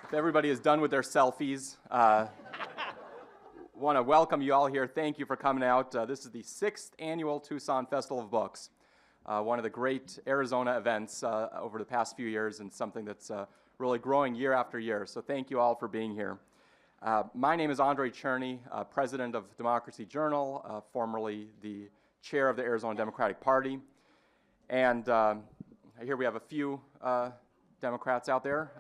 If everybody is done with their selfies, want to welcome you all here. Thank you for coming out. This is the 6th annual Tucson Festival of Books, one of the great Arizona events over the past few years, and something that's really growing year after year. So thank you all for being here. My name is Andre Cherney, president of Democracy Journal, formerly the chair of the Arizona Democratic Party. And here we have a few Democrats out there.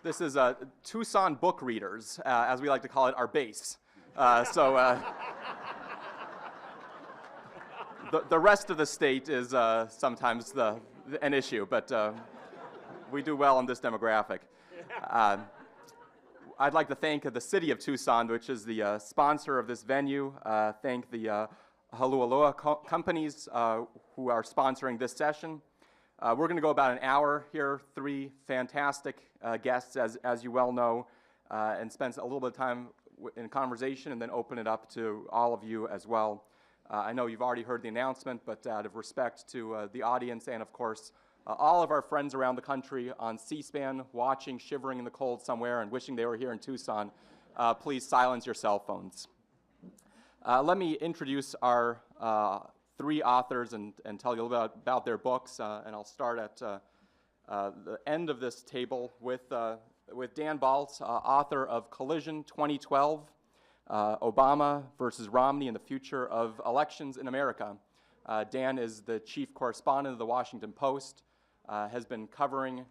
This is Tucson book readers, as we like to call it, our base. The rest of the state is sometimes an issue, but we do well in this demographic. I'd like to thank the city of Tucson, which is the sponsor of this venue. Thank the Halualoa companies who are sponsoring this session. We're going to go about an hour here, 3 fantastic guests, as you well know, and spend a little bit of time in conversation and then open it up to all of you as well. I know you've already heard the announcement, but out of respect to the audience and, of course, all of our friends around the country on C-SPAN, watching, shivering in the cold somewhere and wishing they were here in Tucson, please silence your cell phones. Let me introduce our 3 authors and tell you a little bit about their books, and I'll start at the end of this table with Dan Balz, author of Collision 2012, Obama versus Romney and the Future of Elections in America. Dan is the chief correspondent of the Washington Post, has been covering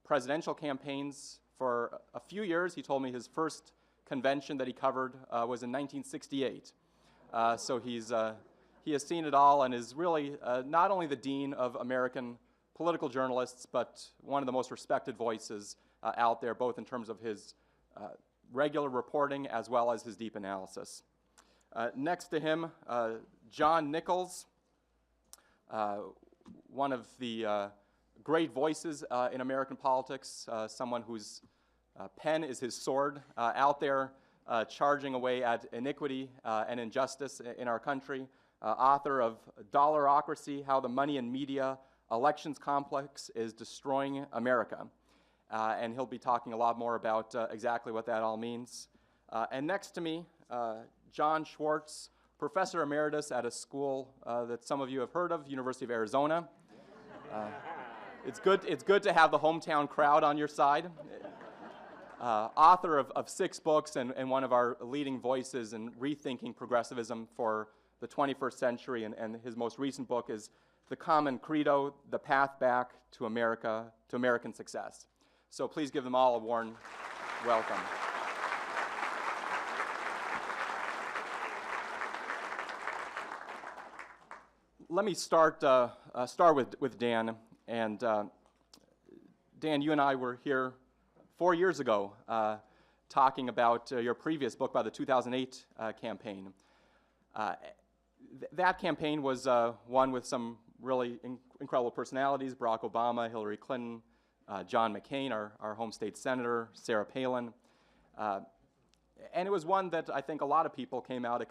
presidential campaigns for a few years. He told me his first convention that he covered was in 1968. So he has seen it all and is really not only the dean of American political journalists, but one of the most respected voices out there, both in terms of his regular reporting as well as his deep analysis. Next to him, John Nichols, one of the great voices in American politics, someone whose pen is his sword out there, charging away at iniquity and injustice in our country. Author of Dollarocracy, How the Money and Media Elections Complex is Destroying America. And he'll be talking a lot more about exactly what that all means. And next to me, John Schwarz, professor emeritus at a school that some of you have heard of, University of Arizona. It's good to have the hometown crowd on your side. Author of 6 books and one of our leading voices in rethinking progressivism for the 21st century, and his most recent book is The Common Credo, The Path Back to America, to American Success. So please give them all a warm welcome. Let me start with Dan. And Dan, you and I were here 4 years ago talking about your previous book by the 2008 campaign. That campaign was one with some really incredible personalities: Barack Obama, Hillary Clinton, John McCain, our home state senator, Sarah Palin. And it was one that I think a lot of people came out,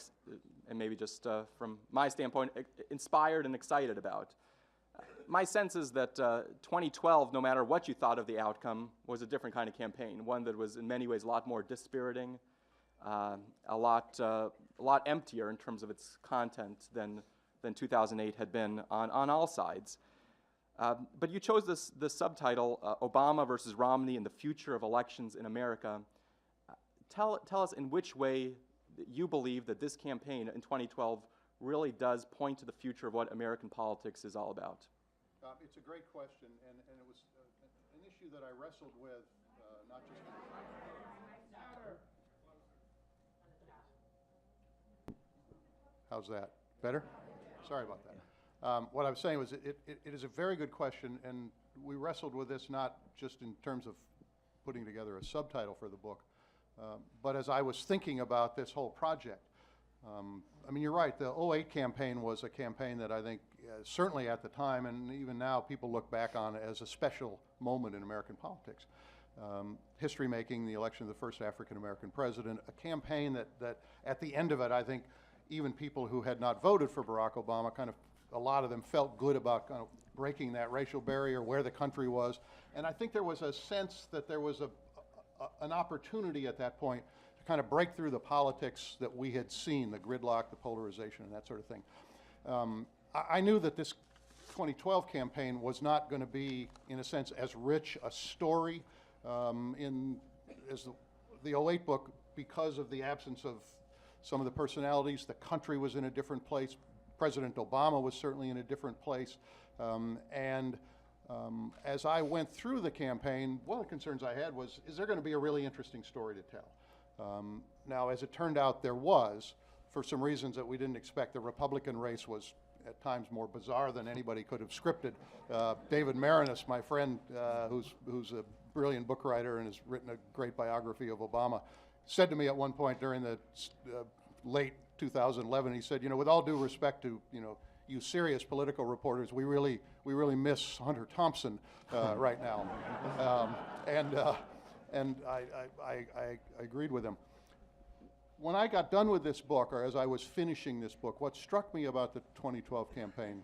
and maybe just from my standpoint, inspired and excited about. My sense is that 2012, no matter what you thought of the outcome, was a different kind of campaign, one that was in many ways a lot more dispiriting, a lot emptier in terms of its content than 2008 had been on all sides. But you chose this subtitle, Obama versus Romney and the Future of Elections in America. Tell us in which way you believe that this campaign in 2012 really does point to the future of what American politics is all about. It's a great question, and it was an issue that I wrestled with, not just... How's that? Better? Sorry about that. What I was saying was it is a very good question, and we wrestled with this not just in terms of putting together a subtitle for the book, but as I was thinking about this whole project. I mean, you're right, the 2008 campaign was a campaign that I think certainly at the time and even now people look back on as a special moment in American politics. History making, the election of the first African-American president, a campaign that at the end of it, I think even people who had not voted for Barack Obama kind of a lot of them felt good about kind of breaking that racial barrier, where the country was. And I think there was a sense that there was an opportunity at that point to kind of break through the politics that we had seen, the gridlock, the polarization, and that sort of thing. I knew that this 2012 campaign was not going to be, in a sense, as rich a story as the 08 book, because of the absence of some of the personalities. The country was in a different place. President Obama was certainly in a different place. As I went through the campaign, one of the concerns I had was, is there going to be a really interesting story to tell? Now, as it turned out, there was, for some reasons that we didn't expect. The Republican race was at times more bizarre than anybody could have scripted. David Marinas, my friend, who's a brilliant book writer and has written a great biography of Obama, said to me at one point during the late 2011, he said, with all due respect to, you serious political reporters, we really miss Hunter Thompson right now. And I agreed with him. When I got done with this book, or as I was finishing this book, what struck me about the 2012 campaign,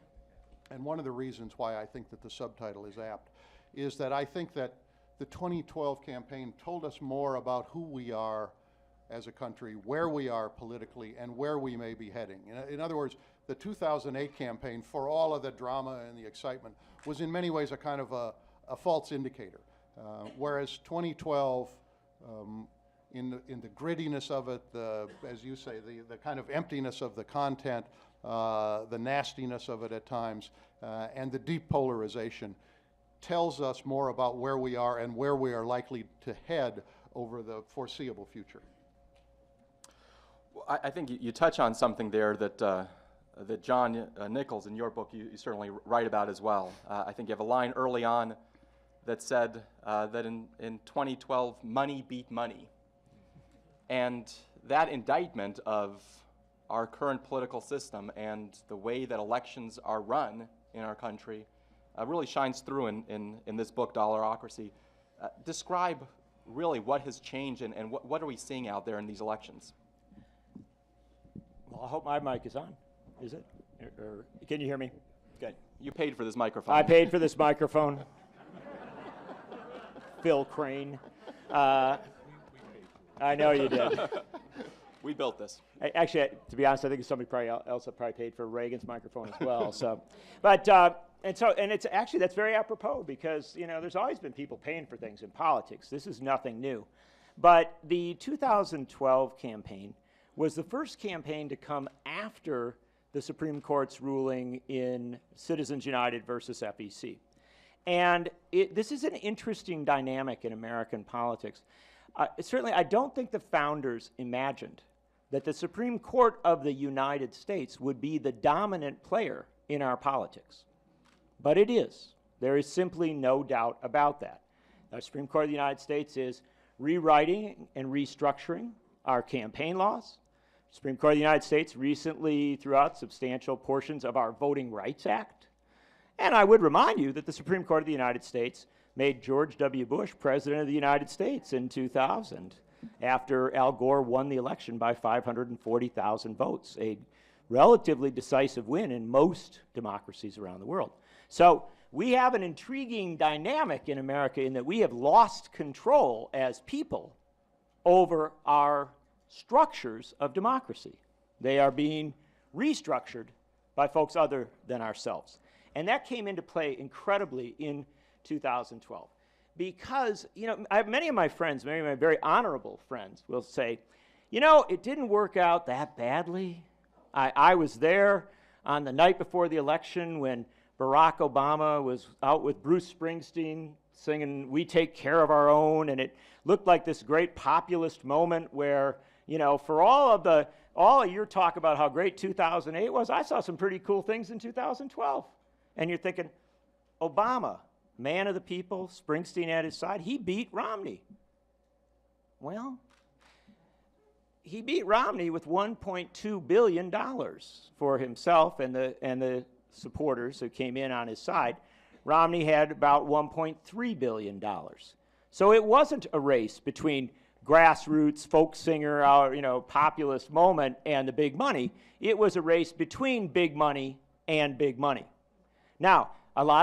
and one of the reasons why I think that the subtitle is apt, is that I think that the 2012 campaign told us more about who we are as a country, where we are politically, and where we may be heading. In other words, the 2008 campaign, for all of the drama and the excitement, was in many ways a kind of a false indicator, whereas 2012, in the grittiness of it, as you say, the kind of emptiness of the content, the nastiness of it at times, and the deep polarization, tells us more about where we are and where we are likely to head over the foreseeable future. Well, I think you touch on something there that John Nichols, in your book, you certainly write about as well. I think you have a line early on that said that in 2012, money beat money. And that indictment of our current political system and the way that elections are run in our country really shines through in this book, Dollarocracy. Describe really what has changed and what are we seeing out there in these elections? Well, I hope my mic is on. Is it? Or can you hear me? Good. You paid for this microphone. I paid for this microphone. Phil Crane. I know you did. We built this. Actually, to be honest, I think somebody else paid for Reagan's microphone as well. So, but and it's actually, that's very apropos, because there's always been people paying for things in politics. This is nothing new. But the 2012 campaign was the first campaign to come after the Supreme Court's ruling in Citizens United versus FEC. And this is an interesting dynamic in American politics. Certainly, I don't think the founders imagined that the Supreme Court of the United States would be the dominant player in our politics. But it is. There is simply no doubt about that. The Supreme Court of the United States is rewriting and restructuring our campaign laws. The Supreme Court of the United States recently threw out substantial portions of our Voting Rights Act. And I would remind you that the Supreme Court of the United States made George W. Bush President of the United States in 2000 after Al Gore won the election by 540,000 votes, a relatively decisive win in most democracies around the world. So we have an intriguing dynamic in America in that we have lost control as people over our structures of democracy. They are being restructured by folks other than ourselves. And that came into play incredibly in 2012. Because, many of my friends, many of my very honorable friends will say, it didn't work out that badly. I was there on the night before the election when Barack Obama was out with Bruce Springsteen singing "We Take Care of Our Own," and it looked like this great populist moment where, for all of your talk about how great 2008 was, I saw some pretty cool things in 2012. And you're thinking, Obama, man of the people, Springsteen at his side, he beat Romney. Well, he beat Romney with $1.2 billion for himself and the supporters who came in on his side. Romney had about $1.3 billion. So it wasn't a race between grassroots, folk singer, populist moment and the big money. It was a race between big money and big money. Now, a lot of